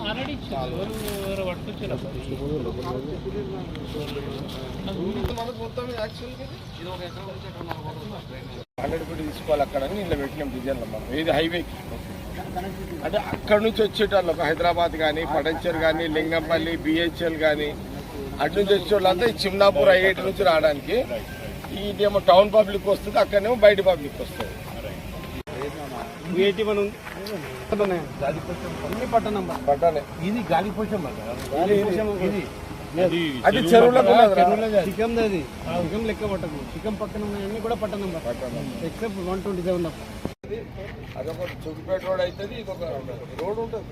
Already పట్టుకొచ్చారు తీసుకోవాలి అక్కడ ఇంట్లో పెట్టినాం డిజైన్లో మనం ఏది హైవేకి అంటే అక్కడ నుంచి వచ్చేటోళ్ళు హైదరాబాద్ కానీ పడంచేరు కానీ లింగంపల్లి బిహెచ్ఎల్ కానీ అటు నుంచి వచ్చేటోళ్ళంతా ఈ చిమ్నాపూర్ ఐఐటి నుంచి రావడానికి ఇదేమో టౌన్ పబ్లిక్ వస్తుంది, అక్కడనేమో బయట పబ్లిక్ వస్తుంది. పట్టనే ఇది గాలిపోషం అది చెరువులకు చికెన్ అది చికెన్ లెక్క పట్టదు. చికెన్ పక్కన ఉన్నాయన్నీ కూడా పట్ట నంబర్ ఎక్సెప్ట్ 127 అదొక చుట్టుపేట రోడ్ అవుతుంది, ఇదొక రోడ్ ఉంటుంది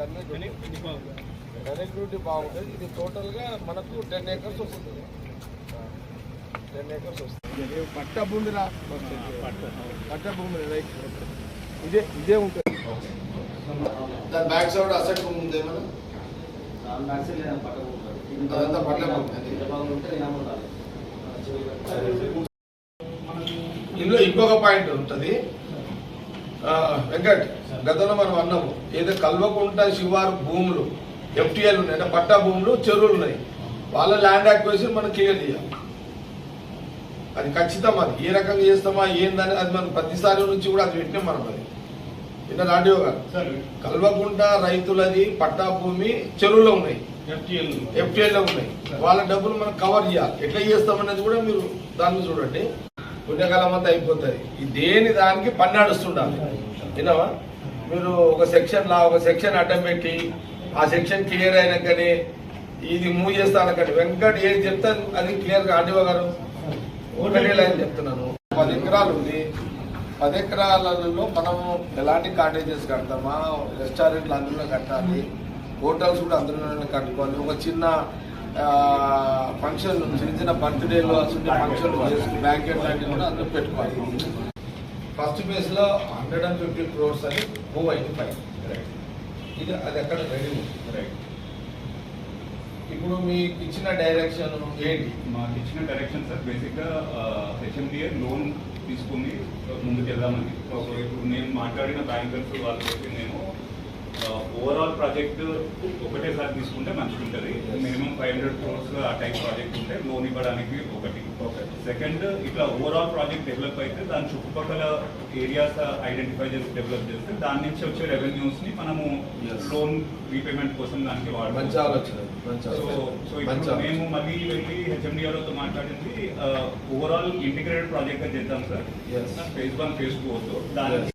కనెక్టివిటీ బాగుంటుంది. ఇది టోటల్గా మనకు 10 acres వస్తుంది. 10 acres వస్తుంది. పట్ట భూమిరా పట్ట భూమి రైట్ ఇదే ఉంటుంది. దాని బ్యాక్ సైడ్ అసెట్ భూమి ఉంది ఏమన్నా ఇందులో ఇంకొక పాయింట్ ఉంటుంది వెంకట్. గతంలో మనం అన్నాము ఏదో కల్వకుంట శివారు భూములు ఎఫ్టీఎల్ ఉన్నాయి అంటే పట్టా భూములు చెరువులు ఉన్నాయి, వాళ్ళ ల్యాండ్ యాక్విజిషన్ మనం క్లియర్ చేయాలి. అది ఖచ్చితం. అది ఏ రకంగా చేస్తామా ఏందని అది మనం ప్రతిసారి నుంచి కూడా అది పెట్టినాం మనం. అది నిన్న రాడియో గారు కల్వకుంట రైతులది పట్టా భూమి చెరువులో ఉన్నాయి, ఎఫ్టీఎల్ లో ఉన్నాయి, వాళ్ళ డబ్బులు మనం కవర్ చేయాలి. ఎట్లా చేస్తామనేది కూడా మీరు దాన్ని చూడండి. పుణ్యకాలం అంతా అయిపోతుంది. ఈ దేని దానికి పని నడుస్తుండాలి. విన్నావా మీరు? ఒక సెక్షన్ అడ్డం పెట్టి ఆ సెక్షన్ క్లియర్ అయినాకనే ఇది మూవ్ చేస్తానకండి. వెంకట్ ఏం చెప్తా అది క్లియర్ గా ఆర్డీఓ గారు ఒకటే లైన్ చెప్తున్నాను. 10 ఎకరాలు ఉంది. 10 ఎకరాలలో మనము ఎలాంటి కాటేజెస్ కడతామా, రెస్టారెంట్లు అందులో కట్టాలి, హోటల్స్ కూడా అందులోనే కట్టుకోవాలి. ఒక చిన్న ఫంక్షన్ చిన్న బర్త్డేలో ఫంక్షన్ బ్యాంకెట్ లాంటివి కూడా అందులో పెట్టుకోవాలి. ఫస్ట్ ఫేజ్ లో 150 crores అని మూవ్ అయింది పైన. ఇది అది అక్కడ రెడీ ఉంది. ఇప్పుడు మీకు ఇచ్చిన డైరెక్షన్ ఏంటి? మాకు ఇచ్చిన డైరెక్షన్ సార్ బేసిక్ గా హెచ్ఎండిఏ లోన్ తీసుకుని ముందుకు వెళ్దామని. ఇప్పుడు నేను మాట్లాడిన బ్యాంకర్స్ వాళ్ళకి నేను ఓవరాల్ ప్రాజెక్ట్ ఒకటేసారి తీసుకుంటే మంచిగా ఉంటుంది. మినిమం 500 crores ఆ టైప్ ప్రాజెక్ట్ ఉంటే లోన్ ఇవ్వడానికి ఒకటి. సెకండ్, ఇట్లా ఓవరాల్ ప్రాజెక్ట్ డెవలప్ అయితే దాని చుట్టుపక్కల ఏరియాస్ ఐడెంటిఫై చేసి డెవలప్ చేస్తే దాని నుంచి వచ్చే రెవెన్యూస్ ని మనము లోన్ రీపేమెంట్ కోసం దానికి వాడతాం. సో ఇప్పుడు మేము మళ్ళీ వెళ్ళి హెచ్ఎండిఆర్తో మాట్లాడింది ఓవరాల్ ఇంటిగ్రేటెడ్ ప్రాజెక్ట్ గా చేద్దాం సార్. ఫేజ్ 1 ఫేజ్ 2 దానికి